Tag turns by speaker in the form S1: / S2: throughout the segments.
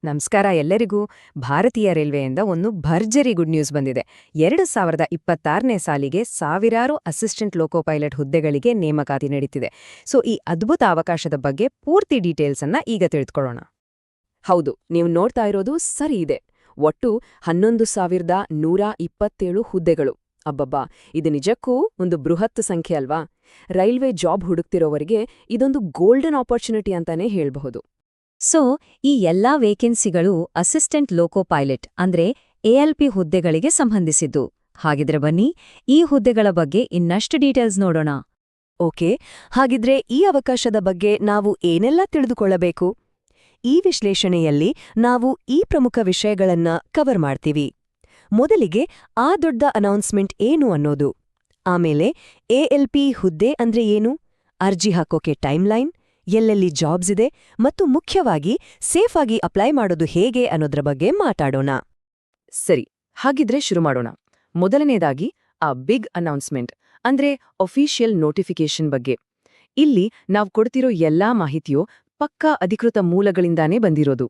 S1: ನಮಸ್ಕಾರ ಎಲ್ಲರಿಗೂ. ಭಾರತೀಯ ರೈಲ್ವೆಯಿಂದ ಒಂದು ಭರ್ಜರಿ ಗುಡ್ ನ್ಯೂಸ್ ಬಂದಿದೆ. 2026ನೇ ಸಾಲಿಗೆ ಸಾವಿರಾರು ಅಸಿಸ್ಟೆಂಟ್ ಲೋಕೋ ಪೈಲಟ್ ಹುದ್ದೆಗಳಿಗೆ ನೇಮಕಾತಿ ನಡೀತಿದೆ. ಸೊ ಈ ಅದ್ಭುತ ಅವಕಾಶದ ಬಗ್ಗೆ ಪೂರ್ತಿ ಡೀಟೇಲ್ಸ್ ಅನ್ನ ಈಗ ತಿಳಿದುಕೊಳ್ಳೋಣ. ಹೌದು, ನೀವು ನೋಡ್ತಾ ಇರೋದು ಸರಿ ಇದೆ. ಒಟ್ಟು 11,127 ಹುದ್ದೆಗಳು. ಅಬ್ಬಬ್ಬಾ, ಇದು ನಿಜಕ್ಕೂ ಒಂದು ಬೃಹತ್ ಸಂಖ್ಯೆ ಅಲ್ವಾ? ರೈಲ್ವೆ ಜಾಬ್ ಹುಡುಕ್ತಿರೋವರಿಗೆ ಇದೊಂದು ಗೋಲ್ಡನ್ ಆಪರ್ಚುನಿಟಿ ಅಂತಾನೆ ಹೇಳ್ಬಹುದು.
S2: ಸೊ ಈ ಎಲ್ಲಾ ವೇಕೆನ್ಸಿಗಳು ಅಸಿಸ್ಟೆಂಟ್ ಲೋಕೋ ಪೈಲಟ್ ಅಂದ್ರೆ ಎಎಲ್ಪಿ ಹುದ್ದೆಗಳಿಗೆ ಸಂಬಂಧಿಸಿದ್ದು. ಹಾಗಿದ್ರೆ ಬನ್ನಿ, ಈ ಹುದ್ದೆಗಳ ಬಗ್ಗೆ ಇನ್ನಷ್ಟು ಡೀಟೇಲ್ಸ್ ನೋಡೋಣ.
S1: ಓಕೆ, ಹಾಗಿದ್ರೆ ಈ ಅವಕಾಶದ ಬಗ್ಗೆ ನಾವು ಏನೆಲ್ಲ ತಿಳಿದುಕೊಳ್ಳಬೇಕು? ಈ ವಿಶ್ಲೇಷಣೆಯಲ್ಲಿ ನಾವು ಈ ಪ್ರಮುಖ ವಿಷಯಗಳನ್ನ ಕವರ್ ಮಾಡ್ತೀವಿ. ಮೊದಲಿಗೆ ಆ ದೊಡ್ಡ ಅನೌನ್ಸ್ಮೆಂಟ್ ಏನು ಅನ್ನೋದು, ಆಮೇಲೆ ಎಎಲ್ಪಿ ಹುದ್ದೆ ಅಂದ್ರೆ ಏನು, ಅರ್ಜಿ ಹಾಕೋಕೆ ಟೈಮ್ಲೈನ್, ಎಲ್ಲೆಲ್ಲಿ ಜಾಬ್ಸ್ ಇದೆ ಮತ್ತು ಮುಖ್ಯವಾಗಿ ಸೇಫ್ ಆಗಿ ಅಪ್ಲೈ ಮಾಡೋದು ಹೇಗೆ ಅನ್ನೋದ್ರ ಬಗ್ಗೆ ಮಾತಾಡೋಣ. ಸರಿ, ಹಾಗಿದ್ರೆ ಶುರು ಮಾಡೋಣ. ಮೊದಲನೇದಾಗಿ ಆ ಬಿಗ್ ಅನೌನ್ಸ್ಮೆಂಟ್ ಅಂದ್ರೆ ಅಫಿಷಿಯಲ್ ನೋಟಿಫಿಕೇಶನ್ ಬಗ್ಗೆ. ಇಲ್ಲಿ ನಾವು ಕೊಡ್ತಿರೋ ಎಲ್ಲಾ ಮಾಹಿತಿಯೂ ಪಕ್ಕಾ ಅಧಿಕೃತ ಮೂಲಗಳಿಂದಾನೇ ಬಂದಿರೋದು.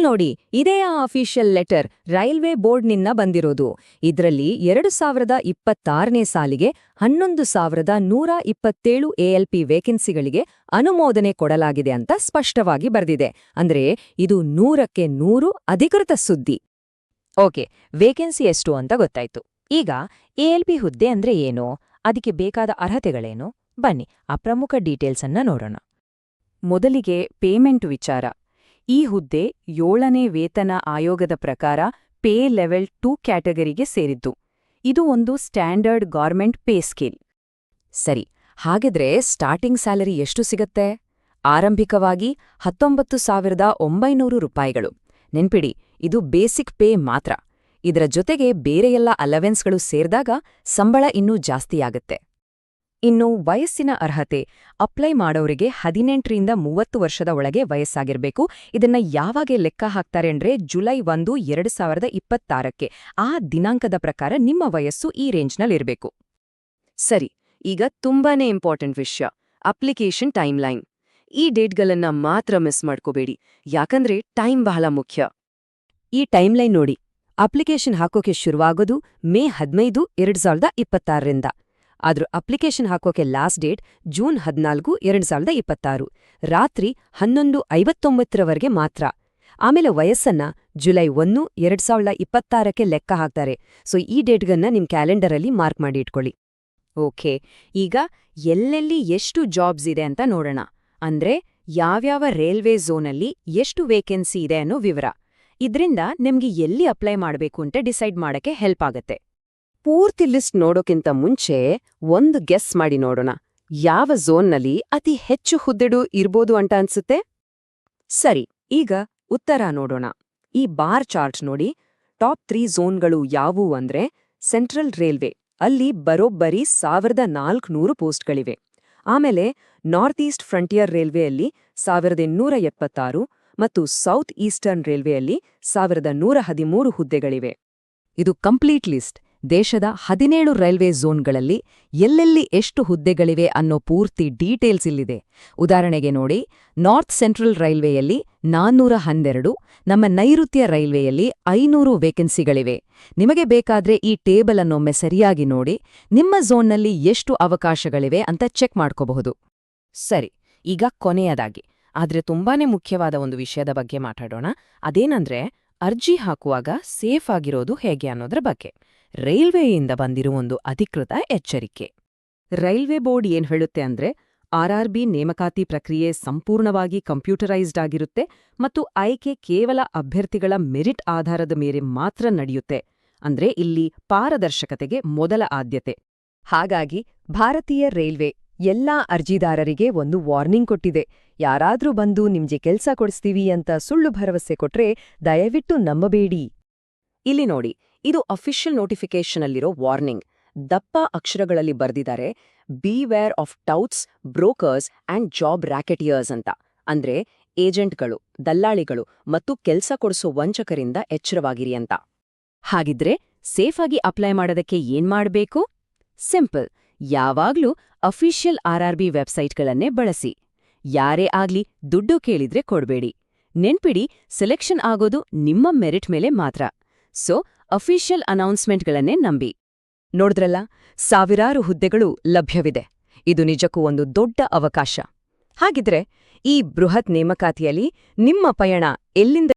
S2: ನೋಡಿ, ಇದೇ ಆ ಅಫಿಷಿಯಲ್ ಲೆಟರ್ ರೈಲ್ವೆ ಬೋರ್ಡ್ನಿಂದ ಬಂದಿರೋದು. ಇದರಲ್ಲಿ 2026ನೇ ಸಾಲಿಗೆ 11,127 ಎಎಲ್ಪಿ ವೇಕೆನ್ಸಿಗಳಿಗೆ ಅನುಮೋದನೆ ಕೊಡಲಾಗಿದೆ ಅಂತ ಸ್ಪಷ್ಟವಾಗಿ ಬರ್ದಿದೆ. ಅಂದ್ರೆ ಇದು 100ಕ್ಕೆ 100 ಅಧಿಕೃತ ಸುದ್ದಿ. ಓಕೆ, ವೇಕೆನ್ಸಿ ಎಷ್ಟು ಅಂತ ಗೊತ್ತಾಯ್ತು. ಈಗ ಎಎಲ್ಪಿ ಹುದ್ದೆ ಅಂದ್ರೆ ಏನು, ಅದಕ್ಕೆ ಬೇಕಾದ ಅರ್ಹತೆಗಳೇನು? ಬನ್ನಿ ಆ ಪ್ರಮುಖ ಡೀಟೇಲ್ಸ್ ಅನ್ನ ನೋಡೋಣ.
S1: ಮೊದಲಿಗೆ ಪೇಮೆಂಟ್ ವಿಚಾರ. ಈ ಹುದ್ದೆ 7ನೇ ವೇತನ ಆಯೋಗದ ಪ್ರಕಾರ ಪೇ ಲೆವೆಲ್ 2 ಕ್ಯಾಟಗರಿಗೆ ಸೇರಿದ್ದು. ಇದು ಒಂದು ಸ್ಟ್ಯಾಂಡರ್ಡ್ ಗೌರ್ಮೆಂಟ್ ಪೇ ಸ್ಕೇಲ್. ಸರಿ, ಹಾಗಿದ್ರೆ ಸ್ಟಾರ್ಟಿಂಗ್ ಸ್ಯಾಲರಿ ಎಷ್ಟು ಸಿಗತ್ತೆ? ಆರಂಭಿಕವಾಗಿ 19,900 ರೂಪಾಯಿಗಳು. ನೆನ್ಪಿಡಿ, ಇದು ಬೇಸಿಕ್ ಪೇ ಮಾತ್ರ. ಇದರ ಜೊತೆಗೆ ಬೇರೆ ಎಲ್ಲ ಅಲವೆನ್ಸ್ಗಳು ಸೇರಿದಾಗ ಸಂಬಳ ಇನ್ನೂ ಜಾಸ್ತಿಯಾಗತ್ತೆ. ಇನ್ನು ವಯಸ್ಸಿನ ಅರ್ಹತೆ. ಅಪ್ಲೈ ಮಾಡೋರಿಗೆ 18ರಿಂದ 30 ವರ್ಷದ ಒಳಗೆ ವಯಸ್ಸಾಗಿರ್ಬೇಕು. ಇದನ್ನ ಯಾವಾಗ ಲೆಕ್ಕ ಹಾಕ್ತಾರೆ ಅಂದ್ರೆ ಜುಲೈ 1, 2026ಕ್ಕೆ. ಆ ದಿನಾಂಕದ ಪ್ರಕಾರ ನಿಮ್ಮ ವಯಸ್ಸು ಈ ರೇಂಜ್ನಲ್ಲಿರ್ಬೇಕು. ಸರಿ, ಈಗ ತುಂಬಾನೇ ಇಂಪಾರ್ಟೆಂಟ್ ವಿಷಯ, ಅಪ್ಲಿಕೇಶನ್ ಟೈಮ್ಲೈನ್. ಈ ಡೇಟ್ಗಳನ್ನ ಮಾತ್ರ ಮಿಸ್ ಮಾಡ್ಕೋಬೇಡಿ, ಯಾಕಂದ್ರೆ ಟೈಮ್ ಬಹಳ ಮುಖ್ಯ. ಈ ಟೈಮ್ಲೈನ್ ನೋಡಿ, ಅಪ್ಲಿಕೇಶನ್ ಹಾಕೋಕೆ ಶುರುವಾಗೋದು ಮೇ 15, 2026ರಿಂದ. ಆದ್ರೂ ಅಪ್ಲಿಕೇಶನ್ ಹಾಕೋಕೆ ಲಾಸ್ಟ್ ಡೇಟ್ ಜೂನ್ 14, 2026, ರಾತ್ರಿ 11:59ರವರೆಗೆ ಮಾತ್ರ. ಆಮೇಲೆ ವಯಸ್ಸನ್ನ ಜುಲೈ 1, 2026ಕ್ಕೆ ಲೆಕ್ಕ ಹಾಕ್ತಾರೆ. ಸೊ ಈ ಡೇಟ್ಗನ್ನ ನಿಮ್ ಕ್ಯಾಲೆಂಡರಲ್ಲಿ ಮಾರ್ಕ್ ಮಾಡಿ ಇಟ್ಕೊಳ್ಳಿ. ಓಕೆ, ಈಗ ಎಲ್ಲೆಲ್ಲಿ ಎಷ್ಟು ಜಾಬ್ಸ್ ಇದೆ ಅಂತ ನೋಡೋಣ. ಅಂದ್ರೆ ಯಾವ್ಯಾವ ರೈಲ್ವೆ ಝೋನಲ್ಲಿ ಎಷ್ಟು ವೇಕೆನ್ಸಿ ಇದೆ ಅನ್ನೋ ವಿವರ. ಇದ್ರಿಂದ ನಿಮ್ಗೆ ಎಲ್ಲಿ ಅಪ್ಲೈ ಮಾಡಬೇಕು ಅಂತ ಡಿಸೈಡ್ ಮಾಡಕ್ಕೆ ಹೆಲ್ಪ್ ಆಗತ್ತೆ. ಪೂರ್ತಿ ಲಿಸ್ಟ್ ನೋಡೋಕ್ಕಿಂತ ಮುಂಚೆ ಒಂದು ಗೆಸ್ ಮಾಡಿ ನೋಡೋಣ, ಯಾವ ಝೋನ್ನಲ್ಲಿ ಅತಿ ಹೆಚ್ಚು ಹುದ್ದೆಗಳು ಇರ್ಬೋದು ಅಂತ ಅನ್ಸುತ್ತೆ? ಸರಿ, ಈಗ ಉತ್ತರ ನೋಡೋಣ. ಈ ಬಾರ್ ಚಾರ್ಟ್ ನೋಡಿ, ಟಾಪ್ 3 ಝೋನ್ಗಳು ಯಾವುವು ಅಂದ್ರೆ ಸೆಂಟ್ರಲ್ ರೈಲ್ವೆ, ಅಲ್ಲಿ ಬರೋಬ್ಬರಿ 1,400 ಪೋಸ್ಟ್ಗಳಿವೆ. ಆಮೇಲೆ ನಾರ್ತ್ ಈಸ್ಟ್ ಫ್ರಂಟಿಯರ್ ರೈಲ್ವೆಯಲ್ಲಿ 1,876 ಮತ್ತು ಸೌತ್ ಈಸ್ಟರ್ನ್ ರೈಲ್ವೆಯಲ್ಲಿ 1,113 ಹುದ್ದೆಗಳಿವೆ. ಇದು ಕಂಪ್ಲೀಟ್ ಲಿಸ್ಟ್. ದೇಶದ 17 ರೈಲ್ವೆ ಝೋನ್ಗಳಲ್ಲಿ ಎಲ್ಲೆಲ್ಲಿ ಎಷ್ಟು ಹುದ್ದೆಗಳಿವೆ ಅನ್ನೋ ಪೂರ್ತಿ ಡೀಟೇಲ್ಸ್ ಇಲ್ಲಿದೆ. ಉದಾಹರಣೆಗೆ ನೋಡಿ, ನಾರ್ತ್ ಸೆಂಟ್ರಲ್ ರೈಲ್ವೆಯಲ್ಲಿ 412, ನಮ್ಮ ನೈಋತ್ಯ ರೈಲ್ವೆಯಲ್ಲಿ 500 ವೇಕೆನ್ಸಿಗಳಿವೆ. ನಿಮಗೆ ಬೇಕಾದ್ರೆ ಈ ಟೇಬಲ್ ಅನ್ನೊಮ್ಮೆ ಸರಿಯಾಗಿ ನೋಡಿ, ನಿಮ್ಮ ಝೋನ್ನಲ್ಲಿ ಎಷ್ಟು ಅವಕಾಶಗಳಿವೆ ಅಂತ ಚೆಕ್ ಮಾಡ್ಕೋಬಹುದು. ಸರಿ, ಈಗ ಕೊನೆಯದಾಗಿ ಆದ್ರೆ ತುಂಬಾನೇ ಮುಖ್ಯವಾದ ಒಂದು ವಿಷಯದ ಬಗ್ಗೆ ಮಾತಾಡೋಣ. ಅದೇನಂದ್ರೆ ಅರ್ಜಿ ಹಾಕುವಾಗ ಸೇಫ್ ಆಗಿರೋದು ಹೇಗೆ ಅನ್ನೋದ್ರ ಬಗ್ಗೆ. ರೈಲ್ವೆಯಿಂದ ಬಂದಿರೋ ಒಂದು ಅಧಿಕೃತ ಎಚ್ಚರಿಕೆ. ರೈಲ್ವೆ ಬೋರ್ಡ್ ಏನ್ ಹೇಳುತ್ತೆ ಅಂದ್ರೆ ಆರ್ಆರ್ಬಿ ನೇಮಕಾತಿ ಪ್ರಕ್ರಿಯೆ ಸಂಪೂರ್ಣವಾಗಿ ಕಂಪ್ಯೂಟರೈಸ್ಡ್ ಆಗಿರುತ್ತೆ ಮತ್ತು ಆಯ್ಕೆ ಕೇವಲ ಅಭ್ಯರ್ಥಿಗಳ ಮೆರಿಟ್ ಆಧಾರದ ಮೇಲೆ ಮಾತ್ರ ನಡೆಯುತ್ತೆ. ಅಂದ್ರೆ ಇಲ್ಲಿ ಪಾರದರ್ಶಕತೆಗೆ ಮೊದಲ ಆದ್ಯತೆ. ಹಾಗಾಗಿ ಭಾರತೀಯ ರೈಲ್ವೆ ಎಲ್ಲಾ ಅರ್ಜಿದಾರರಿಗೆ ಒಂದು ವಾರ್ನಿಂಗ್ ಕೊಟ್ಟಿದೆ. ಯಾರಾದ್ರೂ ಬಂದು ನಿಮ್ಗೆ ಕೆಲ್ಸ ಕೊಡಿಸ್ತೀವಿ ಅಂತ ಸುಳ್ಳು ಭರವಸೆ ಕೊಟ್ರೆ ದಯವಿಟ್ಟು ನಂಬಬೇಡಿ. ಇಲ್ಲಿ ನೋಡಿ, ಇದು ಅಫಿಷಿಯಲ್ ನೋಟಿಫಿಕೇಶನ್ ಅಲ್ಲಿರೋ ವಾರ್ನಿಂಗ್. ದಪ್ಪ ಅಕ್ಷರಗಳಲ್ಲಿ ಬರ್ದಿದ್ದಾರೆ, beware of touts, brokers and job racketeers ಅಂತ. ಅಂದ್ರೆ ಏಜೆಂಟ್ಗಳು, ದಲ್ಲಾಳಿಗಳು ಮತ್ತು ಕೆಲ್ಸ ಕೊಡಿಸೋ ವಂಚಕರಿಂದ ಎಚ್ಚರವಾಗಿರಿ ಅಂತ. ಹಾಗಿದ್ರೆ ಸೇಫ್ ಆಗಿ ಅಪ್ಲೈ ಮಾಡೋದಕ್ಕೆ ಏನ್ ಮಾಡ್ಬೇಕು? ಸಿಂಪಲ್, ಯಾವಾಗ್ಲೂ ಅಫಿಷಿಯಲ್ ಆರ್ಆರ್ಬಿ ವೆಬ್ಸೈಟ್ಗಳನ್ನೇ ಬಳಸಿ. ಯಾರೇ ಆಗ್ಲಿ ದುಡ್ಡು ಕೇಳಿದ್ರೆ ಕೊಡ್ಬೇಡಿ. ನೆನ್ಪಿಡಿ, ಸೆಲೆಕ್ಷನ್ ಆಗೋದು ನಿಮ್ಮ ಮೆರಿಟ್ ಮೇಲೆ ಮಾತ್ರ. ಸೊ ಅಫಿಷಿಯಲ್ ಅನೌನ್ಸ್ಮೆಂಟ್ಗಳನ್ನೇ ನಂಬಿ. ನೋಡಿದ್ರಲ್ಲ, ಸಾವಿರಾರು ಹುದ್ದೆಗಳು ಲಭ್ಯವಿದೆ. ಇದು ನಿಜಕ್ಕೂ ಒಂದು ದೊಡ್ಡ ಅವಕಾಶ. ಹಾಗಿದ್ರೆ ಈ ಬೃಹತ್ ನೇಮಕಾತಿಯಲ್ಲಿ ನಿಮ್ಮ ಪಯಣ ಎಲ್ಲಿಂದ